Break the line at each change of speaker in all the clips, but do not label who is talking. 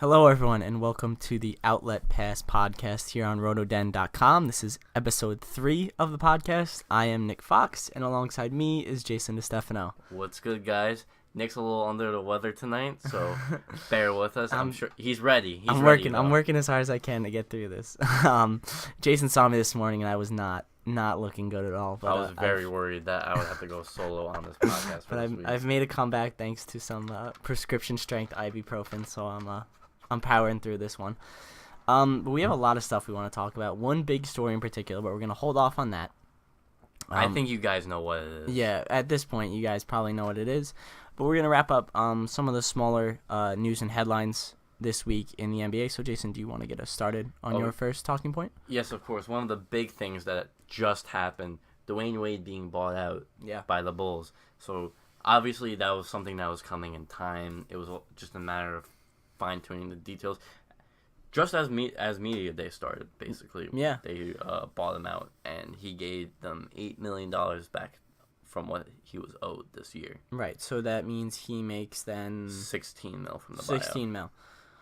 Hello, everyone, and welcome to the Outlet Pass podcast here on rotoden.com. This is episode 3 of the podcast. I am Nick Fox, and alongside me is Jason DeStefano.
What's good, guys? Nick's a little under the weather tonight, so bear with us. I'm sure he's ready.
I'm working as hard as I can to get through this. Jason saw me this morning, and I was not looking good at all. But,
I was very worried that I would have to go solo on this podcast.
But I've made a comeback thanks to some prescription strength ibuprofen, so I'm powering through this one. But we have a lot of stuff we want to talk about. One big story in particular, but we're going to hold off on that.
I think you guys know what it is.
Yeah, at this point, you guys probably know what it is. But we're going to wrap up some of the smaller news and headlines this week in the NBA. So, Jason, do you want to get us started on your first talking point?
Yes, of course. One of the big things that just happened, Dwyane Wade being bought out by the Bulls. So, obviously, that was something that was coming in time. It was just a matter of fine-tuning the details. Just as Media Day started, basically.
Yeah.
They bought him out, and he gave them $8 million back from what he was owed this year.
Right, so that means he makes then...
$16 million from the buyout.
16 mil.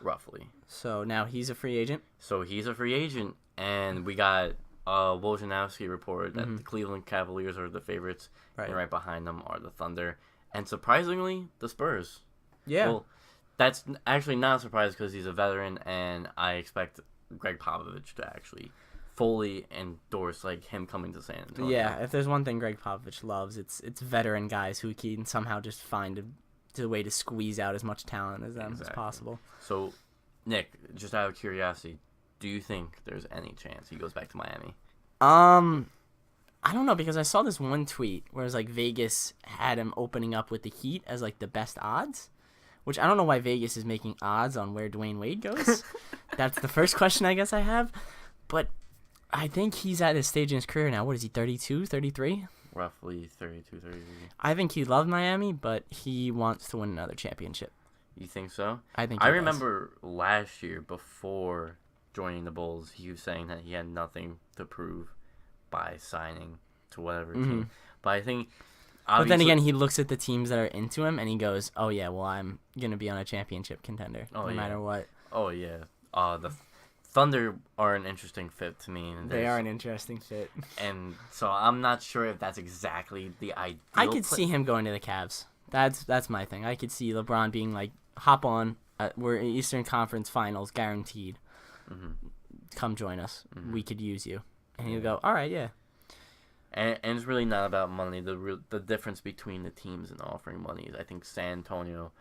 Roughly.
So now he's a free agent?
So he's a free agent, and we got Wojnarowski reported that the Cleveland Cavaliers are the favorites, and right behind them are the Thunder, and surprisingly, the Spurs.
Yeah.
Well, that's actually not a surprise because he's a veteran, and I expect Greg Popovich to actually fully endorse him coming to San Antonio.
Yeah, if there's one thing Greg Popovich loves, it's veteran guys who can somehow just find a way to squeeze out as much talent as them as possible.
So, Nick, just out of curiosity, do you think there's any chance he goes back to Miami?
I don't know, because I saw this one tweet where it was Vegas had him opening up with the Heat as the best odds. Which I don't know why Vegas is making odds on where Dwyane Wade goes. That's the first question I guess I have. But I think he's at his stage in his career now. What is he, 32, 33?
Roughly 32, 33.
I think he loved Miami, but he wants to win another championship.
You think so?
I think
I remember last year before joining the Bulls, he was saying that he had nothing to prove by signing to whatever team. But I think...
But then again, he looks at the teams that are into him, and he goes, oh, yeah, well, I'm going to be on a championship contender no matter what.
Oh, yeah. The Thunder are an interesting fit to me.
They are an interesting fit.
And so I'm not sure if that's exactly the ideal
I could see him going to the Cavs. That's my thing. I could see LeBron being hop on. We're in Eastern Conference Finals, guaranteed. Come join us. We could use you. And he'll go, all right, yeah.
And it's really not about money. The difference between the teams in offering money is I think San Antonio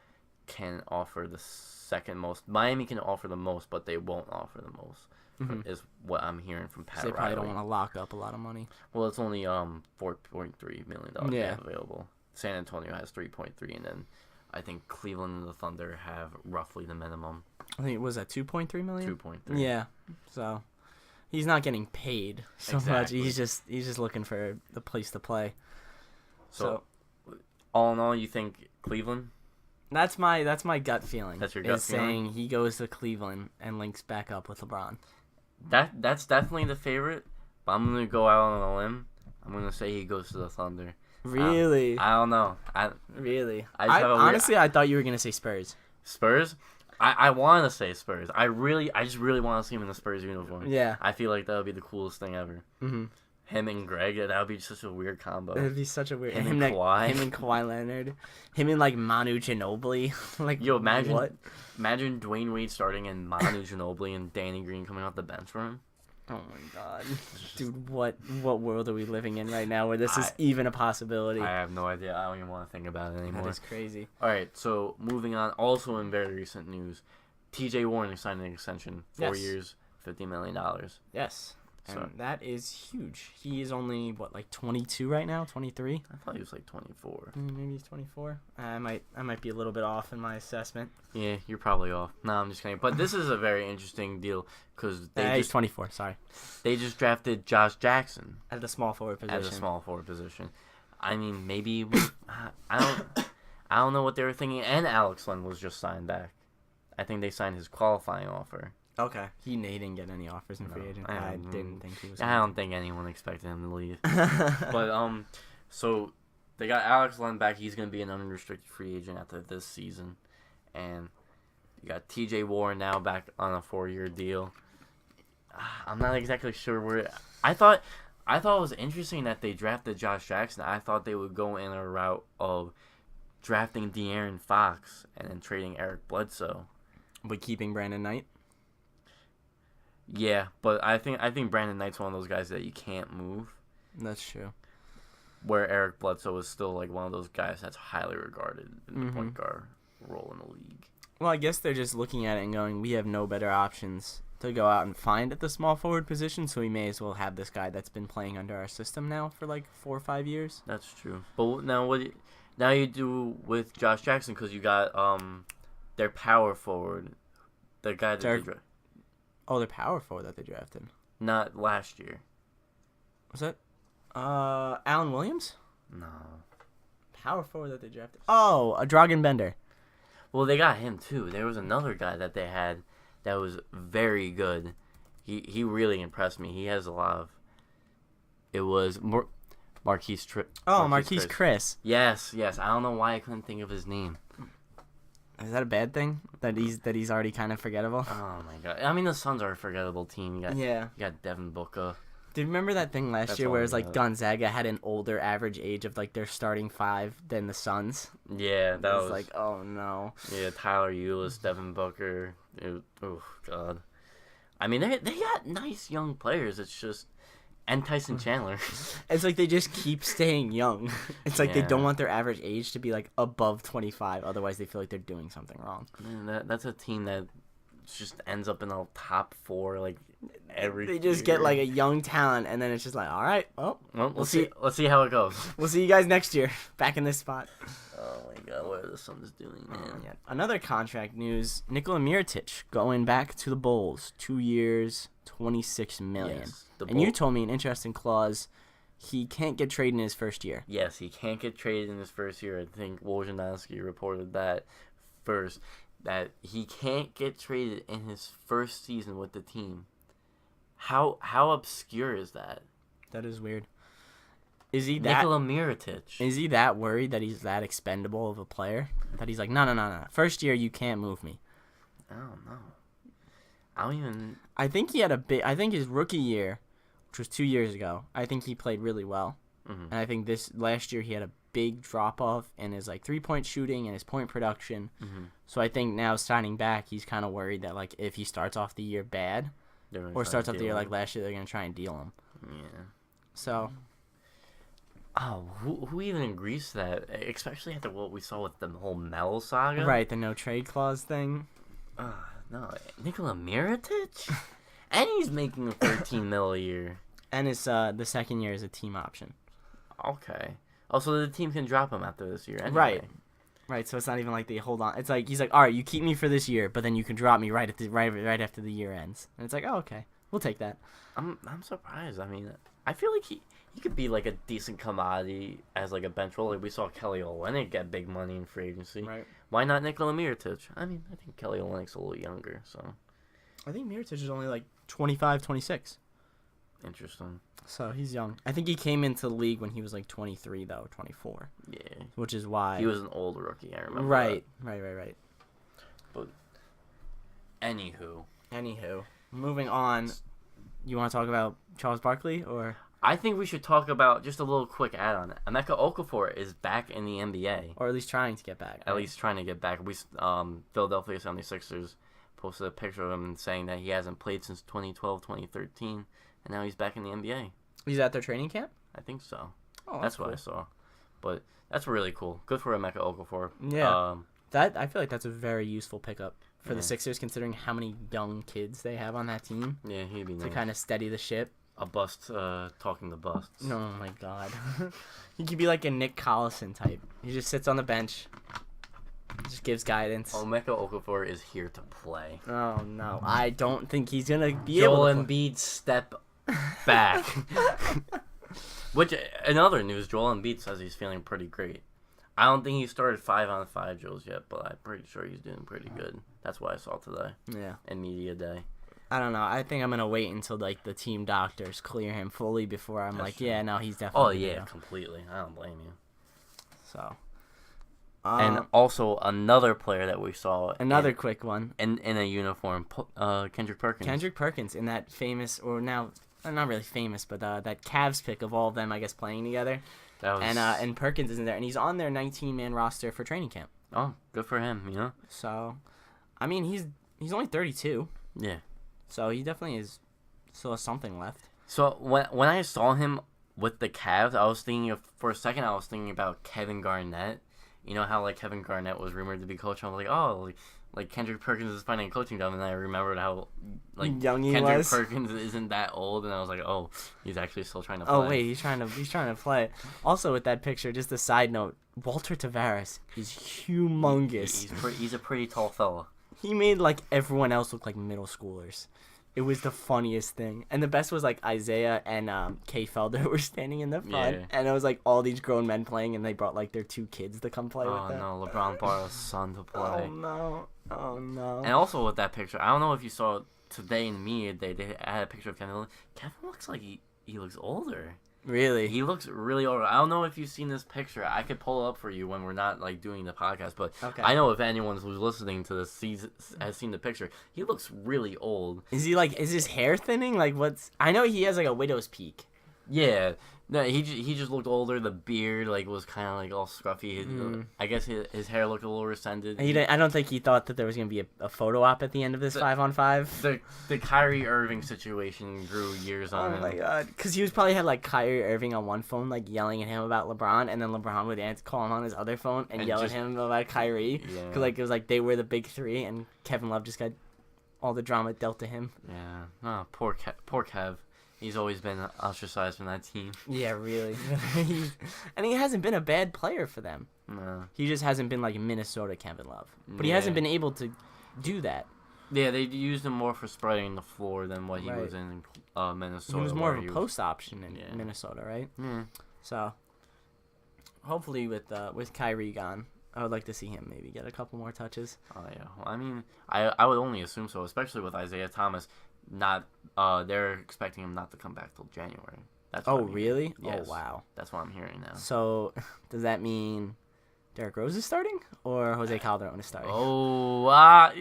can offer the second most. Miami can offer the most, but they won't offer the most, is what I'm hearing from Pat Riley.
They probably don't want to lock up a lot of money.
Well, it's only $4.3 million available. San Antonio has 3.3, and then I think Cleveland and the Thunder have roughly the minimum.
I think it was at 2.3 million?
2.3.
Yeah, so... He's not getting paid so much. He's just looking for the place to play.
So, all in all, you think Cleveland?
That's my gut feeling.
That's your gut feeling?
Saying he goes to Cleveland and links back up with LeBron.
That's definitely the favorite. But I'm gonna go out on a limb. I'm gonna say he goes to the Thunder.
Really?
I don't know.
Really? Honestly, I thought you were gonna say Spurs.
Spurs? I want to say Spurs. I just really want to see him in the Spurs uniform.
Yeah.
I feel like that would be the coolest thing ever. Him and Greg, that would be such a weird combo.
It would be such a weird...
Him and Kawhi.
Him and Kawhi Leonard. Him and, Manu Ginobili.
Yo, imagine
what?
Imagine Dwyane Wade starting and Manu Ginobili and Danny Green coming off the bench for him.
Oh, my God. Dude, what world are we living in right now where this is even a possibility?
I have no idea. I don't even want to think about it anymore.
That is crazy.
All right, so moving on. Also in very recent news, T.J. Warren signed an extension, 4 years, $50 million.
Yes, and that is huge. He is only, 22 right now? 23?
I thought he was 24.
Maybe he's 24. I might be a little bit off in my assessment.
Yeah, you're probably off. No, I'm just kidding. But this is a very interesting deal because
he's 24, sorry.
They just drafted Josh Jackson.
At the small forward position.
I mean, maybe... I don't know what they were thinking. And Alex Len was just signed back. I think they signed his qualifying offer.
Okay. He didn't get any offers in free agent. I didn't think he was.
I don't think anyone expected him to leave. But so they got Alex Len back. He's going to be an unrestricted free agent after this season, and You got T.J. Warren now back on a 4-year deal. I'm not exactly sure where. I thought it was interesting that they drafted Josh Jackson. I thought they would go in a route of drafting De'Aaron Fox and then trading Eric Bledsoe,
but keeping Brandon Knight.
Yeah, but I think Brandon Knight's one of those guys that you can't move.
That's true.
Where Eric Bledsoe is still like one of those guys that's highly regarded in the point guard role in the league.
Well, I guess they're just looking at it and going, we have no better options to go out and find at the small forward position, so we may as well have this guy that's been playing under our system now for like 4 or 5 years.
That's true. But now you do with Josh Jackson, because you got their power forward, the guy that they drafted.
Oh, their power forward that they drafted.
Not last year.
Was that Alan Williams?
No.
Power forward that they drafted. Oh, a Dragan Bender.
Well, they got him too. There was another guy that they had that was very good. He really impressed me. He has a lot of. It was Marquise
Chris.
Yes. I don't know why I couldn't think of his name.
Is that a bad thing? That he's already kind of forgettable?
Oh my god! I mean, the Suns are a forgettable team. You got Devin Booker.
Do you remember that thing last year where it's like Gonzaga had an older average age of like their starting 5 than the Suns?
Yeah, that was
like, oh no.
Yeah, Tyler Ulis, Devin Booker. Oh god. I mean, they got nice young players. It's just. And Tyson Chandler.
It's like they just keep staying young. It's like they don't want their average age to be like above 25. Otherwise, they feel like they're doing something wrong.
Man, that's a team that just ends up in the top 4 like every.
They just get like a young talent, and then it's just like, all right, well
we'll see. Let's see how it goes.
We'll see you guys next year, back in this spot.
Oh my god, what are the Suns doing, man?
Yeah. Another contract news: Nikola Mirotic going back to the Bulls, 2 years, $26 million. Yes, and you told me an interesting clause. He can't get traded in his first year.
Yes, he can't get traded in his first year. I think Wojnarowski reported that first, that he can't get traded in his first season with the team. How obscure is that?
That is weird. Is he that
Nikola Mirotic?
Is he that worried that he's that expendable of a player? That he's like, no. First year, you can't move me.
I don't know. I don't even.
I think he had I think his rookie year, which was 2 years ago, I think he played really well. Mm-hmm. And I think this last year he had a big drop off in his like 3-point shooting and his point production. Mm-hmm. So I think now signing back, he's kind of worried that like if he starts off the year bad, or starts off the year like last year, they're gonna try and deal him.
Yeah.
So.
Oh, who even agrees to that? Especially after what we saw with the whole Melo saga.
Right, the no trade clause thing.
No, Nikola Mirotic, and he's making $13 million a year.
And it's the second year is a team option.
Okay. Also, the team can drop him after this year. Anyway.
Right. So it's not even like they hold on. It's like he's like, all right, you keep me for this year, but then you can drop me right after the year ends. And it's like, oh, okay, we'll take that.
I'm surprised. I mean, I feel like he could be like a decent commodity as like a bench role. Like we saw Kelly Olynyk get big money in free agency.
Right.
Why not Nikola Mirotic? I mean, I think Kelly Olynyk's a little younger, so.
I think Mirotic is only like 25, 26.
Interesting.
So he's young. I think he came into the league when he was like 23, though, 24.
Yeah.
Which is why.
He was an old rookie, I remember.
Right.
But, anywho.
Moving on. You want to talk about Charles Barkley, or?
I think we should talk about just a little quick add-on. Emeka Okafor is back in the NBA.
Or at least trying to get back.
At least trying to get back. Philadelphia 76ers posted a picture of him saying that he hasn't played since 2012, 2013, and now he's back in the NBA.
He's at their training camp?
I think so.
Oh,
that's what I saw. But that's really cool. Good for Emeka Okafor.
Yeah. I feel like that's a very useful pickup for the Sixers, considering how many young kids they have on that team.
Yeah, he'd be nice.
To kind of steady the ship.
A bust, talking to busts.
Oh my god. He could be like a Nick Collison type. He just sits on the bench, just gives guidance.
Emeka Okafor is here to play.
Oh no, I don't think he's gonna be able to.
Joel Embiid step back. Which, in other news, Joel Embiid says he's feeling pretty great. I don't think he started 5-on-5 drills yet, but I'm pretty sure he's doing pretty good. That's what I saw today.
Yeah.
In media day.
I don't know. I think I'm gonna wait until like the team doctors clear him fully before I'm
That's
like,
true.
yeah, no, he's definitely.
Oh yeah, completely. I don't blame you.
So,
And also another player that we saw.
Another quick one.
In a uniform, Kendrick Perkins.
Kendrick Perkins in that famous, or now, not really famous, but that Cavs pick of all of them, I guess, playing together. And Perkins isn't there. And he's on their 19-man roster for training camp.
Oh, good for him, you know?
So, I mean, he's only 32.
Yeah.
So he definitely still has something left.
So when I saw him with the Cavs, for a second I was thinking about Kevin Garnett. You know how, like, Kevin Garnett was rumored to be coaching? I was like, oh, like Kendrick Perkins is finding a coaching job, and then I remembered how, like,
young he
Kendrick
was.
Perkins isn't that old, and I was like, oh, he's actually still trying to play.
Oh, wait, he's trying to play. Also, with that picture, just a side note, Walter Tavares is humongous.
He's a pretty tall fella.
He made, like, everyone else look like middle schoolers. It was the funniest thing. And the best was, like, Isaiah and Kay Felder were standing in the front. Yeah. And it was, like, all these grown men playing, and they brought, like, their 2 kids to come play with them.
Oh, no. LeBron brought his son to play.
Oh, no.
And also with that picture, I don't know if you saw today in the media, they had a picture of Kevin. Kevin looks like he looks older.
Really?
He looks really old. I don't know if you've seen this picture. I could pull it up for you when we're not, like, doing the podcast. But okay. I know if anyone who's listening to this has seen the picture, he looks really old.
Is his hair thinning? Like, I know he has, like, a widow's peak.
Yeah. No, he just looked older. The beard, like, was kind of, like, all scruffy. I guess his hair looked a little rescinded.
I don't think he thought that there was going to be a photo op at the end of this 5-on-5.
The Kyrie Irving situation grew years on him.
Oh, my God. Because he was probably had, like, Kyrie Irving on one phone, like, yelling at him about LeBron, and then LeBron would call him on his other phone and yell at him about Kyrie. Yeah. Because, like, it was like they were the big three, and Kevin Love just got all the drama dealt to him.
Yeah. Oh, poor Kev. He's always been ostracized from that team.
Yeah, really. And he hasn't been a bad player for them.
No.
He just hasn't been like Minnesota Kevin Love. But he hasn't been able to do that.
Yeah, they used him more for spreading the floor than what he was in Minnesota.
He was more of a post option in Minnesota, right?
Yeah.
So, hopefully with Kyrie gone, I would like to see him maybe get a couple more touches.
Oh, yeah. Well, I mean, I would only assume so, especially with Isaiah Thomas. They're expecting him not to come back till January.
Really?
Yes.
Oh, wow.
That's what I'm hearing now.
So, does that mean Derrick Rose is starting, or Jose Calderon is starting?
I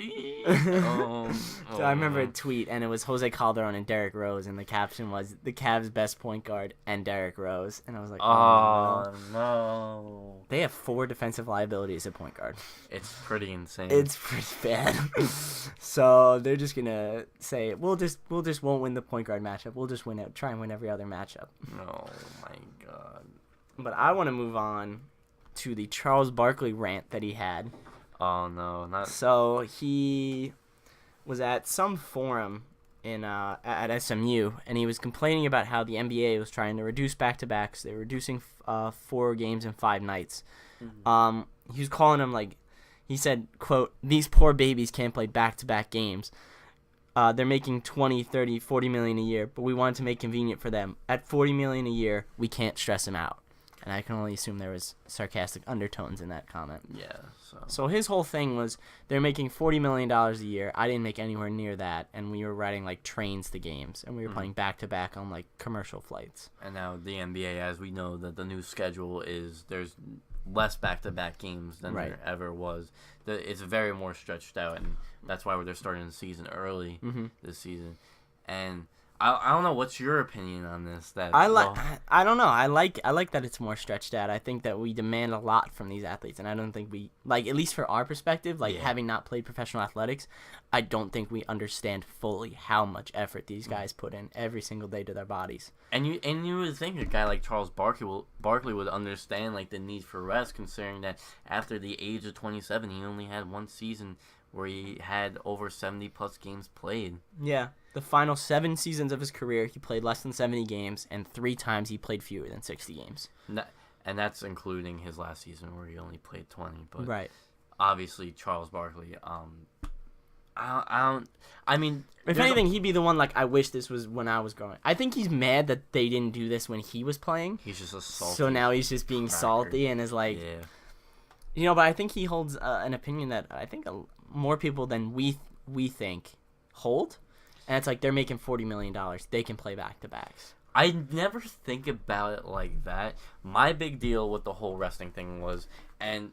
remember a tweet, and it was Jose Calderon and Derrick Rose, and the caption was the Cavs' best point guard and Derrick Rose, and I was like,
oh no.
They have 4 defensive liabilities at point guard.
It's pretty insane.
It's pretty bad. So they're just gonna say we'll just won't win the point guard matchup. We'll just try and win every other matchup.
Oh my God.
But I want to move on to the Charles Barkley rant that he had.
Oh no, not
so he was at some forum at SMU, and he was complaining about how the NBA was trying to reduce back-to-backs. They were reducing 4 games in 5 nights. Mm-hmm. He was calling them, like, he said, quote, "These poor babies can't play back-to-back games. They're making 20, 30, 40 million a year, but we wanted to make it convenient for them. At 40 million a year, we can't stress them out." And I can only assume there was sarcastic undertones in that comment.
Yeah.
So his whole thing was, they're making $40 million a year. I didn't make anywhere near that. And we were riding, like, trains to games. And we were playing back-to-back on, like, commercial flights.
And now the NBA, as we know, that the new schedule is, there's less back-to-back games than there ever was. It's very more stretched out. And that's why they're starting the season early this season. And I don't know. What's your opinion on this?
I don't know. I like that it's more stretched out. I think that we demand a lot from these athletes, and I don't think we, like, at least for our perspective, like, having not played professional athletics, I don't think we understand fully how much effort these guys put in every single day to their bodies.
And you would think a guy like Charles Barkley would understand, like, the need for rest, considering that after the age of 27, he only had 1 season where he had over 70-plus games played.
Yeah. The final 7 seasons of his career, he played less than 70 games, and 3 times he played fewer than 60 games.
And that's including his last season where he only played 20. But obviously, Charles Barkley, I mean,
if anything, he'd be the one, like, I wish this was when I was growing. I think he's mad that they didn't do this when he was playing.
He's just a salty.
So now he's just being salty and is like, but I think he holds an opinion that I think more people than we think hold. And it's like, they're making $40 million. They can play back-to-backs.
I never think about it like that. My big deal with the whole resting thing was, and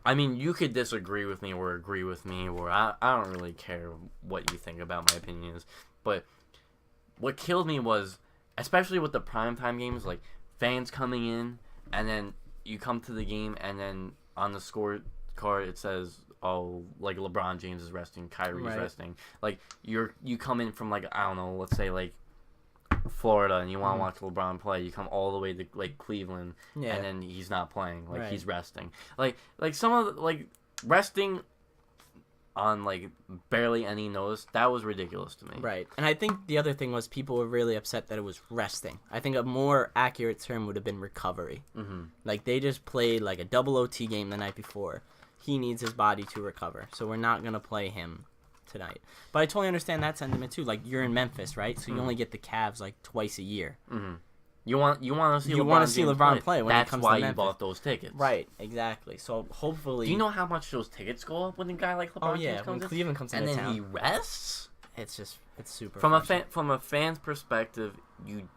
I mean, you could disagree with me or agree with me, or I don't really care what you think about my opinions. But what killed me was, especially with the primetime games, like fans coming in, and then you come to the game, and then on the scorecard it says, oh, like LeBron James is resting, Kyrie's resting. Like you come in from like, I don't know, let's say like Florida, and you want to watch LeBron play, you come all the way to like Cleveland, and then he's not playing, like he's resting, like some of the, like resting on like barely any notice. That was ridiculous to me.
Right, and I think the other thing was people were really upset that it was resting. I think a more accurate term would have been recovery. Like they just played like a double OT game the night before. He needs his body to recover, so we're not gonna play him tonight. But I totally understand that sentiment too. Like you're in Memphis, right? So you only get the Cavs like twice a year.
You want to see LeBron
play when
That's
he comes
why
to
you bought those tickets.
Right, exactly. So hopefully,
do you know how much those tickets go up when a guy like LeBron James comes
when Cleveland comes
and
into
then
town,
he rests?
It's super
from a fan's perspective, you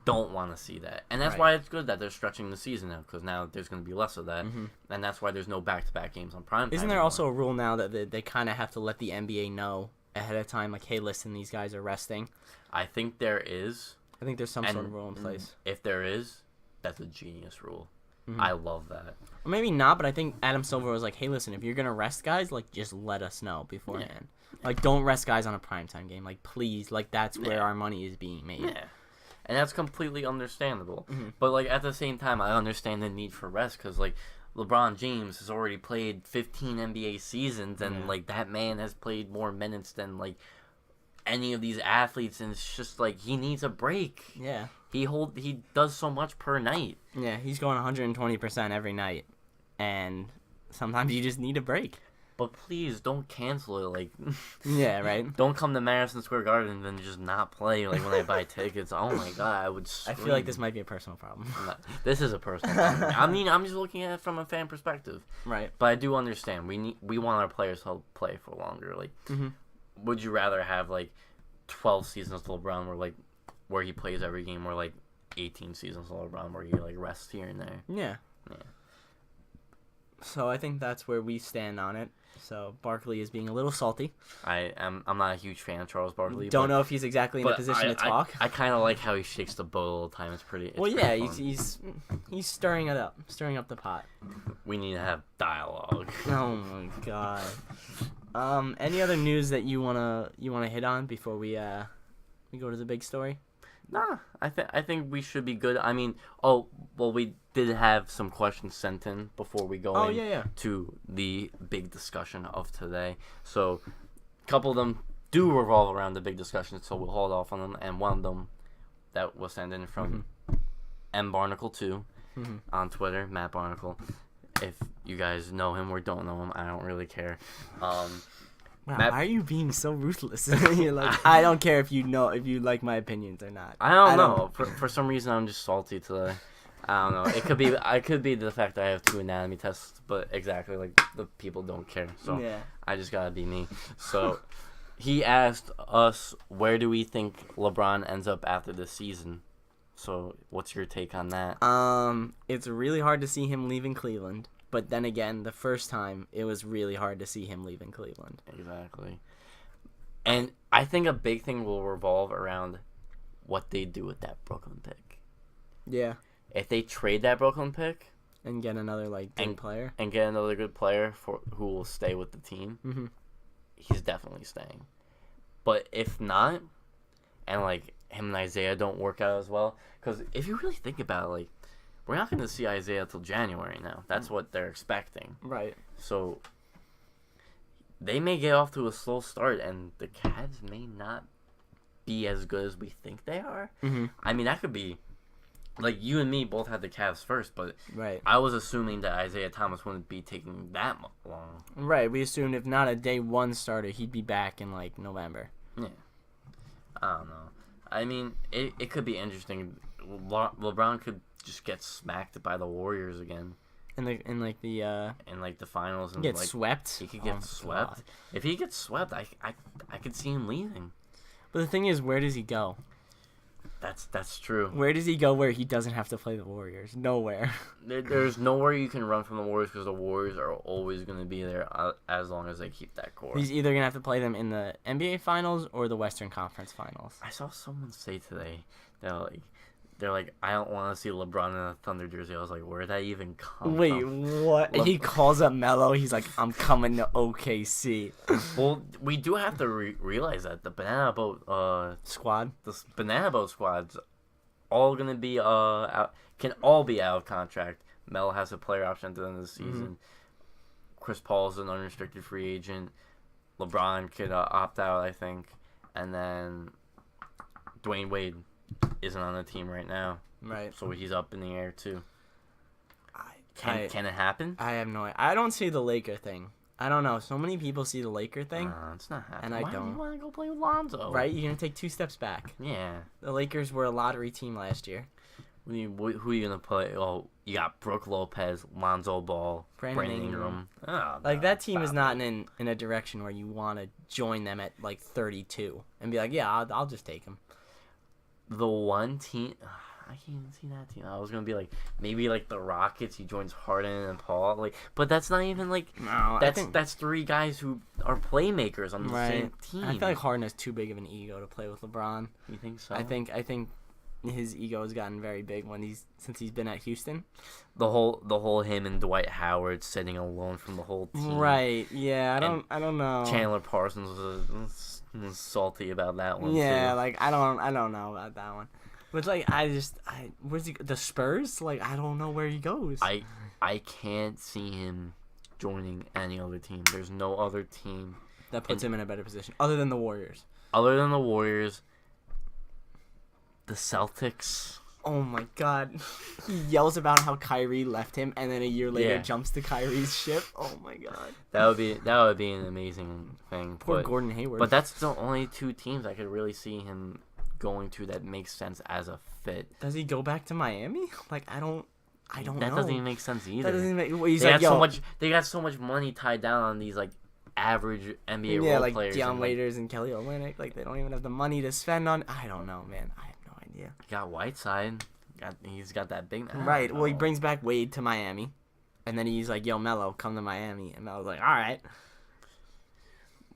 don't want to see that, and that's why it's good that they're stretching the season now, because now there's going to be less of that, and that's why there's no back-to-back games on prime time.
Isn't there also a rule now that they kind of have to let the NBA know ahead of time, like, hey, listen, these guys are resting?
I think there is.
I think there's some sort of rule in place.
If there is, that's a genius rule. I love that.
Or maybe not, but I think Adam Silver was like, hey, listen, if you're going to rest guys, like, just let us know beforehand. Like, don't rest guys on a primetime game. Like, please, like, that's where our money is being made.
Yeah. And that's completely understandable. But, like, at the same time, I understand the need for rest, because, like, LeBron James has already played 15 NBA seasons, and, like, that man has played more minutes than, like, any of these athletes, and it's just, like, he needs a break.
Yeah.
He does so much per night.
Yeah, he's going 120% every night, and sometimes you just need a break.
But please don't cancel it. Like,
yeah, right.
Don't come to Madison Square Garden and then just not play. Like when I buy tickets, oh my god, I would scream.
I feel like this might be a personal problem.
This is a personal problem. I mean, I'm just looking at it from a fan perspective.
Right.
But I do understand. We want our players to play for longer. Like, would you rather have like 12 seasons of LeBron where he plays every game, or like 18 seasons of LeBron where he like rests here and there?
Yeah. So I think that's where we stand on it. So Barkley is being a little salty.
I'm not a huge fan of Charles Barkley.
Don't know if he's exactly in a position to talk.
I kind of like how he shakes the boat all the time. It's pretty.
He's stirring it up, stirring up the pot.
We need to have dialogue.
Oh my god. Any other news that you wanna hit on before we go to the big story?
Nah, I think we should be good. I mean, we did have some questions sent in before we go to the big discussion of today. So, a couple of them do revolve around the big discussion, so we'll hold off on them. And one of them that was sent in from mbarnacle2 on Twitter, Matt Barnacle. If you guys know him or don't know him, I don't really care.
Wow, why are you being so ruthless? You're like, I don't care if you like my opinions or not.
I don't know. For some reason, I'm just salty today. I don't know. It could be the fact that I have 2 anatomy tests, but exactly, like, the people don't care. So I just gotta be me. So he asked us, where do we think LeBron ends up after this season? So what's your take on that?
It's really hard to see him leaving Cleveland. But then again, the first time, it was really hard to see him leaving Cleveland.
Exactly. And I think a big thing will revolve around what they do with that Brooklyn pick.
Yeah.
If they trade that Brooklyn pick
and get another good player,
and get another good player who will stay with the team, he's definitely staying. But if not, and like him and Isaiah don't work out as well, because if you really think about it, like, we're not going to see Isaiah till January now. That's what they're expecting.
Right.
So they may get off to a slow start, and the Cavs may not be as good as we think they are. I mean, that could be, like, you and me both had the Cavs first, but I was assuming that Isaiah Thomas wouldn't be taking that long.
Right. We assumed if not a day one starter, he'd be back in, like, November.
Yeah. I don't know. I mean, it could be interesting. LeBron could just get smacked by the Warriors again.
In
the finals and
get swept.
He could get swept. God. If he gets swept, I could see him leaving.
But the thing is, where does he go?
That's true.
Where does he go where he doesn't have to play the Warriors? Nowhere.
There's nowhere you can run from the Warriors because the Warriors are always going to be there as long as they keep that core.
He's either going to have to play them in the NBA Finals or the Western Conference Finals.
I saw someone say today that they're like, I don't want to see LeBron in a Thunder jersey. I was like, where'd that even come
Wait,
from?
what? He calls up Melo. He's like, I'm coming to OKC.
Well, we do have to realize that the Banana Boat
squad,
the Banana Boat squad's all gonna be out, can all be out of contract. Melo has a player option at the end of the season. Chris Paul's an unrestricted free agent. LeBron could opt out, I think, and then Dwyane Wade isn't on the team right now.
Right.
So he's up in the air too. Can it happen?
I have no idea. I don't see the Laker thing. I don't know. So many people see the Laker thing.
It's not happening.
And I don't.
Why do you want to go play with Lonzo?
Right? You're going to take 2 steps back.
Yeah.
The Lakers were a lottery team last year.
Who are you going to play? Oh, you got Brook Lopez, Lonzo Ball, Brandon Ingram. Oh,
that team is not in a direction where you want to join them at 32 and be like, yeah, I'll just take them.
The one team, I can't even see that team. I was gonna be maybe the Rockets. He joins Harden and Paul. But that's not even
no.
That's 3 guys who are playmakers on the same team.
I feel like Harden has too big of an ego to play with LeBron.
You think so?
I think his ego has gotten very big since he's been at Houston.
The whole him and Dwight Howard sitting alone from the whole team.
Right? Yeah. I don't know.
Chandler Parsons was salty about that one.
Yeah,
too.
I don't know about that one. But where's he? The Spurs? I don't know where he goes.
I can't see him joining any other team. There's no other team
that puts him in a better position other than the Warriors.
Other than the Warriors, the Celtics.
Oh my God! He yells about how Kyrie left him, and then a year later jumps to Kyrie's ship. Oh my God!
That would be an amazing thing.
Poor Gordon Hayward.
But that's the only 2 teams I could really see him going to that makes sense as a fit.
Does he go back to Miami? I don't know.
That doesn't even make sense either.
That doesn't make.
They got so much money tied down on these average NBA role players.
Deion Waiters and Kelly Olynyk. They don't even have the money to spend on. I don't know, man. I have no idea.
Got Whiteside. He's got that big man.
Right. Well, he brings back Wade to Miami, and then he's like, "Yo, Melo, come to Miami," and Melo's like, "All right."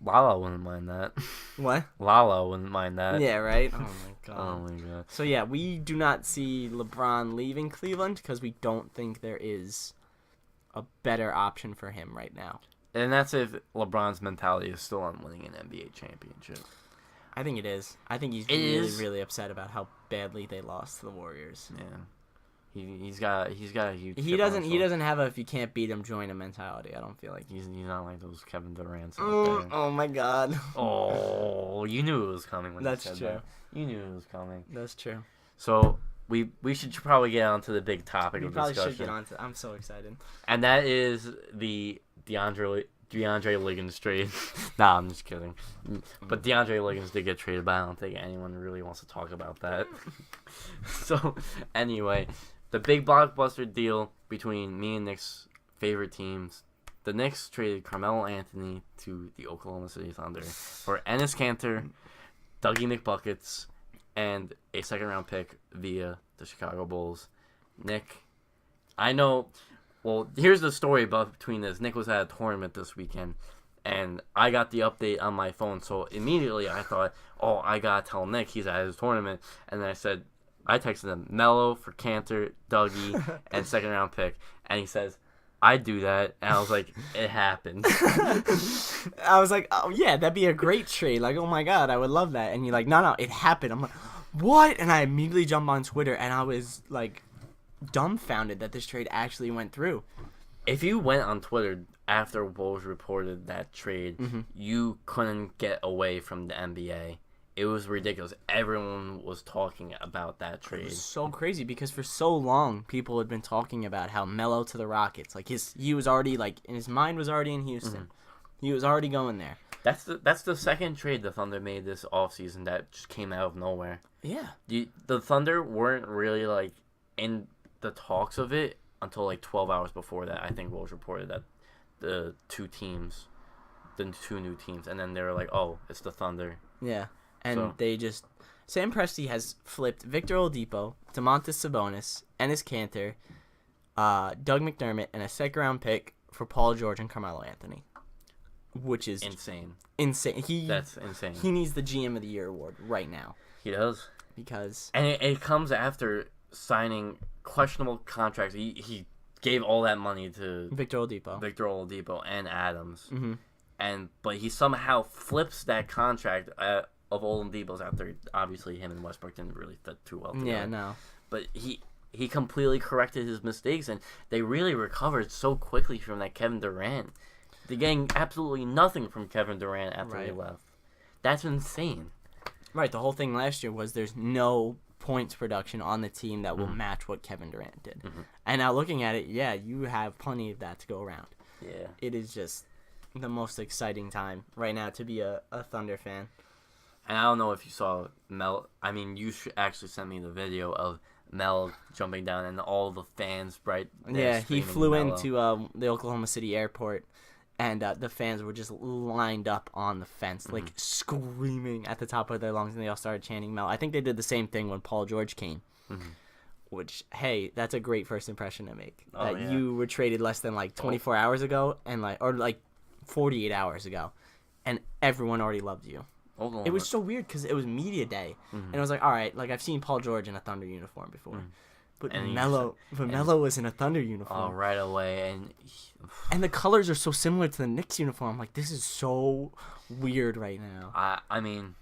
Lala wouldn't mind that.
What?
Lala wouldn't mind that.
Yeah, right? Oh, my God.
Oh, my God.
So, yeah, we do not see LeBron leaving Cleveland because we don't think there is a better option for him right now.
And that's if LeBron's mentality is still on winning an NBA championship.
I think it is. I think he's really upset about how badly they lost to the Warriors.
Yeah. He's got a huge.
He doesn't have a if you can't beat him join him mentality. I don't feel like
he's not like those Kevin Durant's.
Oh my God.
Oh, you knew it was coming when
that's
you said
true.
That. You knew it was coming.
That's true.
So we should probably get on to the big topic of discussion. We probably should get
on to. I'm so excited.
And that is the DeAndre Liggins trade. Nah, I'm just kidding. But DeAndre Liggins did get traded, but I don't think anyone really wants to talk about that. So anyway. The big blockbuster deal between me and Nick's favorite teams. The Knicks traded Carmelo Anthony to the Oklahoma City Thunder for Enes Kanter, Dougie McBuckets, and a second-round pick via the Chicago Bulls. Nick, I know... Well, here's the story between this. Nick was at a tournament this weekend, and I got the update on my phone. So immediately I thought, oh, I got to tell Nick he's at his tournament. And then I texted him, Melo for Kanter, Dougie, and second-round pick. And he says, I'd do that. And I was like, it happened.
I was like, oh, yeah, that'd be a great trade. Oh, my God, I would love that. And you're like, no, it happened. I'm like, what? And I immediately jumped on Twitter, and I was, dumbfounded that this trade actually went through.
If you went on Twitter after Woj reported that trade, you couldn't get away from the NBA. It was ridiculous. Everyone was talking about that trade. It was
so crazy because for so long people had been talking about how Melo to the Rockets. He was already in his mind was already in Houston. He was already going there.
That's the second trade the Thunder made this offseason that just came out of nowhere.
Yeah.
The Thunder weren't really in the talks of it until 12 hours before that. I think Woj reported that the two new teams, and then they were like, oh, it's the Thunder.
Yeah. And they just... Sam Presti has flipped Victor Oladipo, Domantas Sabonis, Enes Kanter, Doug McDermott, and a second-round pick for Paul George and Carmelo Anthony. Which is...
Insane.
That's insane. He needs the GM of the Year award right now.
He does.
Because...
And it comes after signing questionable contracts. He gave all that money to... Victor Oladipo and Adams.
Mm-hmm.
But he somehow flips that contract of Oladipo's after, obviously, him and Westbrook didn't really fit too well together.
Yeah, no.
But he completely corrected his mistakes, and they really recovered so quickly from that Kevin Durant. They're getting absolutely nothing from Kevin Durant after he left. That's insane.
Right, the whole thing last year was there's no points production on the team that will match what Kevin Durant did.
Mm-hmm.
And now looking at it, you have plenty of that to go around.
Yeah.
It is just the most exciting time right now to be a Thunder fan.
And I don't know if you saw Mel. I mean, you should actually send me the video of Mel jumping down and all the fans right there.
Yeah, he flew
Melo.
into the Oklahoma City airport, and the fans were just lined up on the fence, like screaming at the top of their lungs, and they all started chanting Mel. I think they did the same thing when Paul George came, which, hey, that's a great first impression to make. You were traded less than 24 hours ago, and 48 hours ago, and everyone already loved you. It was so weird because it was media day, and it was like, all right, I've seen Paul George in a Thunder uniform before, but Melo was in a Thunder uniform.
Oh, right away,
and the colors are so similar to the Knicks uniform. Like, this is so weird right now.
I mean,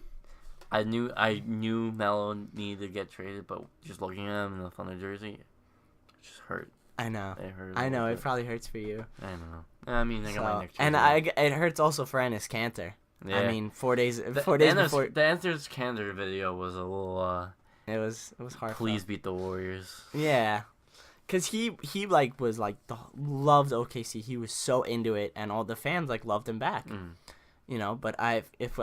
I knew Melo needed to get traded, but just looking at him in the Thunder jersey, it just hurt.
I know.
It hurt.
I know. It probably hurts for you.
I know. I mean, I got my Knicks
jersey. And it hurts also for Enes Kanter. Yeah. I mean, 4 days before
the Answers Kanter video was a little.
It was hard.
Please beat the Warriors.
Yeah, cause he loved OKC. He was so into it, and all the fans loved him back. You know, but if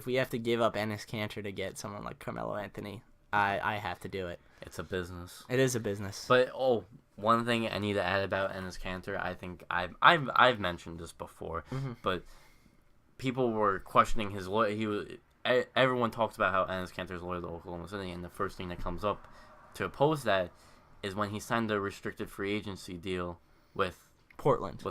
we have to give up Enes Kanter to get someone like Carmelo Anthony, I have to do it.
It's a business.
It is a business.
But one thing I need to add about Enes Kanter, I think I've mentioned this before, but. People were questioning his loyalty. Everyone talks about how Enes Kanter is loyal to Oklahoma City, and the first thing that comes up to oppose that is when he signed a restricted free agency deal with
Portland.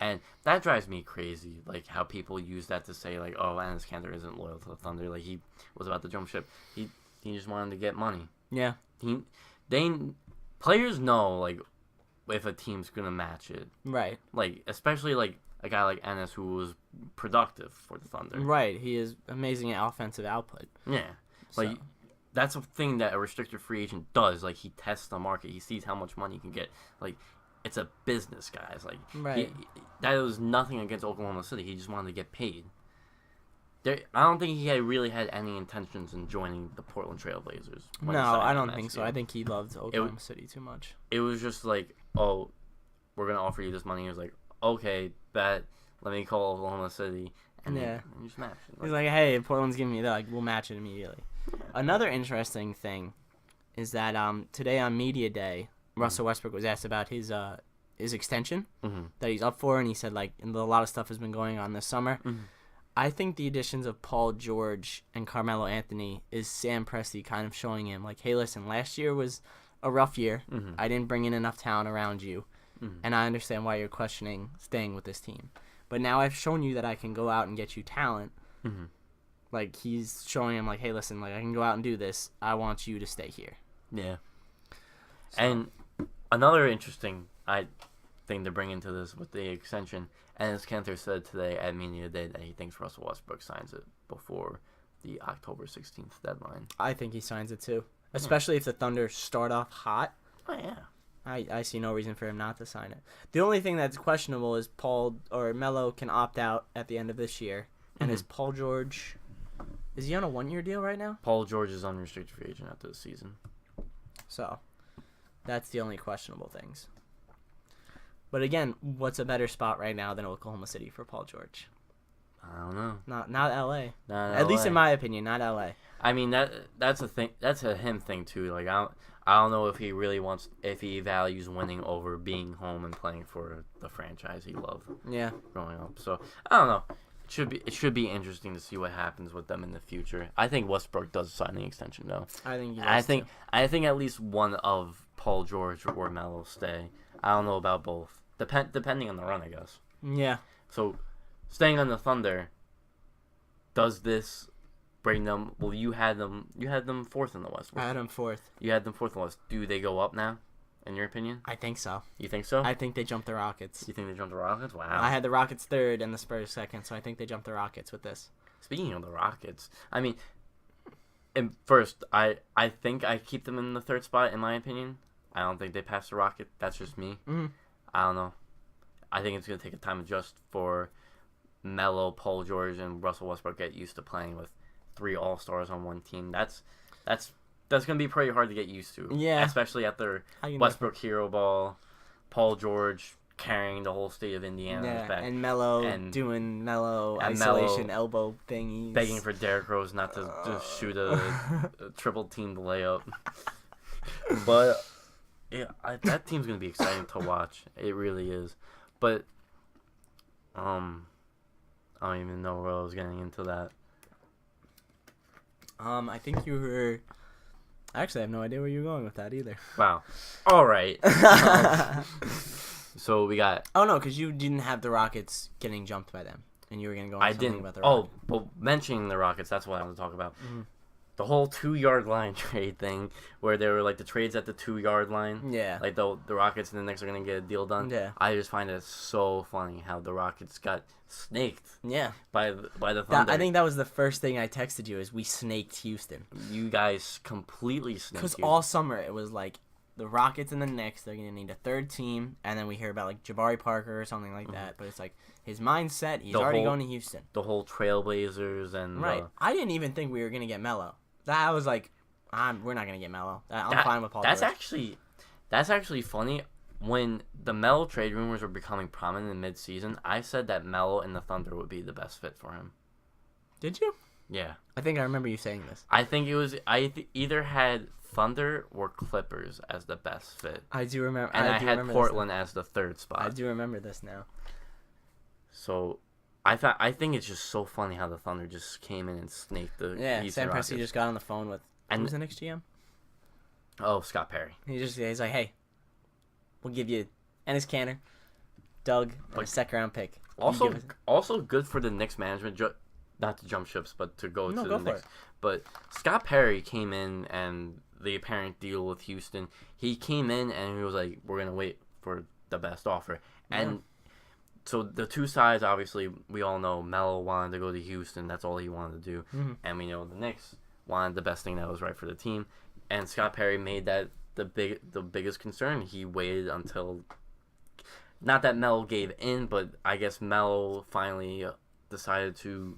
And that drives me crazy, how people use that to say, oh, Enes Kanter isn't loyal to the Thunder. He was about to jump ship. He just wanted to get money.
Yeah.
Players know, if a team's going to match it.
Right.
Especially, a guy like Enes who was productive for the Thunder.
Right. He is amazing at offensive output.
Yeah. That's a thing that a restricted free agent does. He tests the market. He sees how much money he can get. It's a business, guys.
Right.
That was nothing against Oklahoma City. He just wanted to get paid. I don't think he really had any intentions in joining the Portland Trailblazers.
No, I don't think so. I think he loved Oklahoma City too much.
It was just we're going to offer you this money. He was like, okay, bet. Let me call Oklahoma City. And then just match it.
He's like, hey, Portland's giving me that. We'll match it immediately. Another interesting thing is that today on Media Day, Russell Westbrook was asked about his extension that he's up for, and he said, a lot of stuff has been going on this summer. I think the additions of Paul George and Carmelo Anthony is Sam Presti kind of showing him, hey, listen, last year was a rough year. I didn't bring in enough talent around you. And I understand why you're questioning staying with this team. But now I've shown you that I can go out and get you talent. He's showing him, hey, listen, I can go out and do this. I want you to stay here.
Yeah. So. And another interesting thing to bring into this with the extension, Enes Kanter said today at Media Day that he thinks Russell Westbrook signs it before the October 16th deadline.
I think he signs it too, especially if the Thunder start off hot.
Oh, yeah.
I see no reason for him not to sign it. The only thing that's questionable is Melo can opt out at the end of this year. And is Paul George... Is he on a 1-year deal right now?
Paul George is unrestricted free agent after the season.
So, that's the only questionable things. But again, what's a better spot right now than Oklahoma City for Paul George?
I don't know.
Not L.A.
Not
At least in my opinion, not L.A.
I mean, that's a thing. That's a him thing too. I don't know if he values winning over being home and playing for the franchise he loved.
Yeah.
Growing up. So I don't know. It should be interesting to see what happens with them in the future. I think Westbrook does sign the extension though.
I think he does too.
I think at least one of Paul George or Melo stay. I don't know about both. Depending on the run, I guess.
Yeah.
So, staying on the Thunder, does this bring them? Well, you had them fourth in the West.
I had them fourth.
You had them fourth in the West. Do they go up now? In your opinion?
I think so.
You think so?
I think they jumped the Rockets.
You think they jumped the Rockets? Wow.
I had the Rockets third and the Spurs second, so I think they jumped the Rockets with this.
Speaking of the Rockets, I mean, first, I think I keep them in the third spot, in my opinion. I don't think they pass the Rockets. That's just me.
Mm-hmm.
I don't know. I think it's going to take a time just for Melo, Paul George, and Russell Westbrook get used to playing with 3 All-Stars on one team. That's going to be pretty hard to get used to.
Yeah.
Especially after Westbrook hero ball, Paul George carrying the whole state of Indiana back.
And Melo doing isolation elbow thingies.
Begging for Derrick Rose not to just shoot a triple-teamed layup. But, yeah, that team's going to be exciting to watch. It really is. But, I don't even know where I was getting into that.
I think you were... Actually, I have no idea where you're going with that either.
Wow. All right. So we got...
Oh, no, because you didn't have the Rockets getting jumped by them. And you were going to go on something about the Rockets.
Oh, well, mentioning the Rockets, that's what I want to talk about.
Mm-hmm.
The whole 2-yard line trade thing, where there were, like, the trades at the 2-yard line.
Yeah.
Like, the Rockets and the Knicks are going to get a deal done.
Yeah.
I just find it so funny how the Rockets got snaked.
Yeah.
By the Thunder.
I think that was the first thing I texted you is we snaked Houston.
You guys completely snaked
Because
Houston.
all summer it was like the Rockets and the Knicks, they're going to need a third team, and then we hear about like Jabari Parker or something like that. But it's like his mindset, he's already going to Houston.
The whole Trailblazers and...
Right. I didn't even think we were going to get Melo. I was like, we're not going to get Melo. I'm fine with Paul George.
That's actually funny. When the Melo trade rumors were becoming prominent in mid-season, I said that Melo and the Thunder would be the best fit for him.
Did you?
Yeah.
I think I remember you saying this.
I think it was... I either had Thunder or Clippers as the best fit.
I do remember.
And I had Portland as the third spot.
I do remember this now.
So... I think it's just so funny how the Thunder just came in and snaked the Eastern
Sam
Rockets.
Presti just got on the phone with who's the next GM?
Oh, Scott Perry.
He's like, hey, we'll give you Enes Kanter, Doug, and a second-round pick.
Also good for the Knicks management, not to jump ships, but to go to the Knicks.
It.
But Scott Perry came in, and the apparent deal with Houston, he came in and he was like, we're going to wait for the best offer. And so the two sides, obviously, we all know Melo wanted to go to Houston. That's all he wanted to do. Mm-hmm. And we know the Knicks wanted the best thing that was right for the team. And Scott Perry made that the biggest concern. He waited until, not that Melo gave in, but I guess Melo finally decided to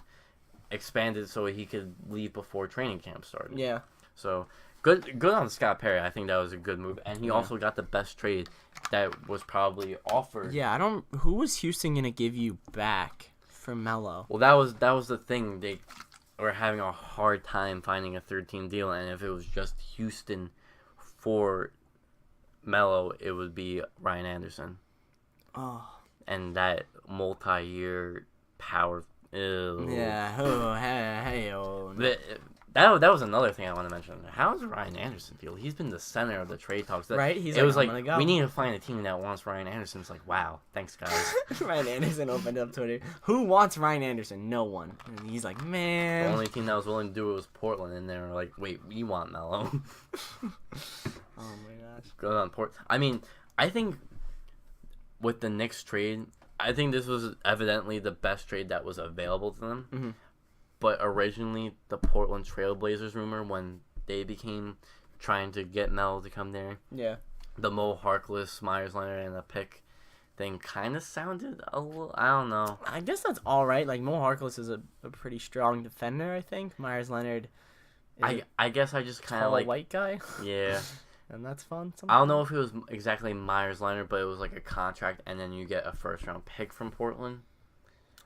expand it so he could leave before training camp started.
Yeah.
So good on Scott Perry. I think that was a good move. And he also got the best trade that was probably offered.
Yeah, who was Houston going to give you back for Melo?
Well, that was the thing. They were having a hard time finding a third-team deal, and if it was just Houston for Melo, it would be Ryan Anderson.
Oh.
And that multi-year power... Ew.
Yeah. Oh, hey, oh. No.
That was another thing I want to mention. How does Ryan Anderson feel? He's been the center of the trade talks.
Right?
It was like, we need to find a team that wants Ryan Anderson. It's like, wow, thanks, guys.
Ryan Anderson opened up Twitter. Who wants Ryan Anderson? No one. And he's like, man.
The only team that was willing to do it was Portland, and they were like, wait, we want Melo.
Oh, my gosh.
Good on Portland. I mean, I think with the Knicks trade, I think this was evidently the best trade that was available to them. Mm-hmm. But originally, the Portland Trailblazers rumor, when they became trying to get Melo to come there, the Mo Harkless, Myers Leonard, and the pick thing kind of sounded a little, I don't know.
I guess that's all right. Like, Mo Harkless is a pretty strong defender, I think. Myers Leonard
is I guess I just kind of like...
white guy.
Yeah.
And that's fun.
I don't know if it was exactly Myers Leonard, but it was like a contract, and then you get a first-round pick from Portland.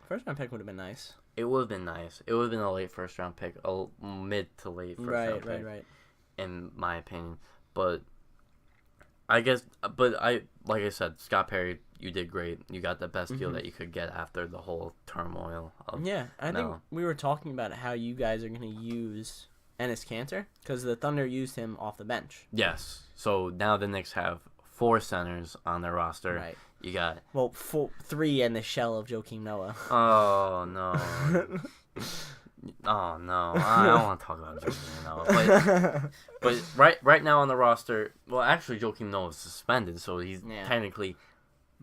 First-round pick would have been nice.
It would have been nice. It would have been a late first-round pick, a mid to late first-round pick. Right. In my opinion. But I guess, like I said, Scott Perry you did great. You got the best deal that you could get after the whole turmoil of
I think we were talking about how you guys are going to use Enes Kanter because the Thunder used him off the bench.
Yes. So now the Knicks have 4 centers on their roster.
Right.
You got
3 and the shell of Joakim Noah.
Oh no. Oh no. I don't want to talk about Joakim Noah. But right now on the roster, well, actually Joakim Noah is suspended, so he's technically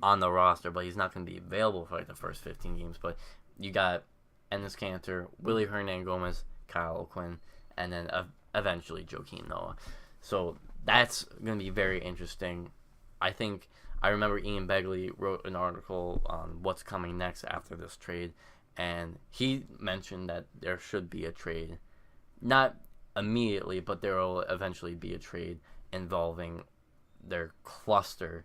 on the roster, but he's not going to be available for like the first 15 games. But you got Enes Kanter, Willie Hernangomez, Kyle O'Quinn, and then eventually Joakim Noah. So that's going to be very interesting. I remember Ian Begley wrote an article on what's coming next after this trade, and he mentioned that there should be a trade. Not immediately, but there will eventually be a trade involving their cluster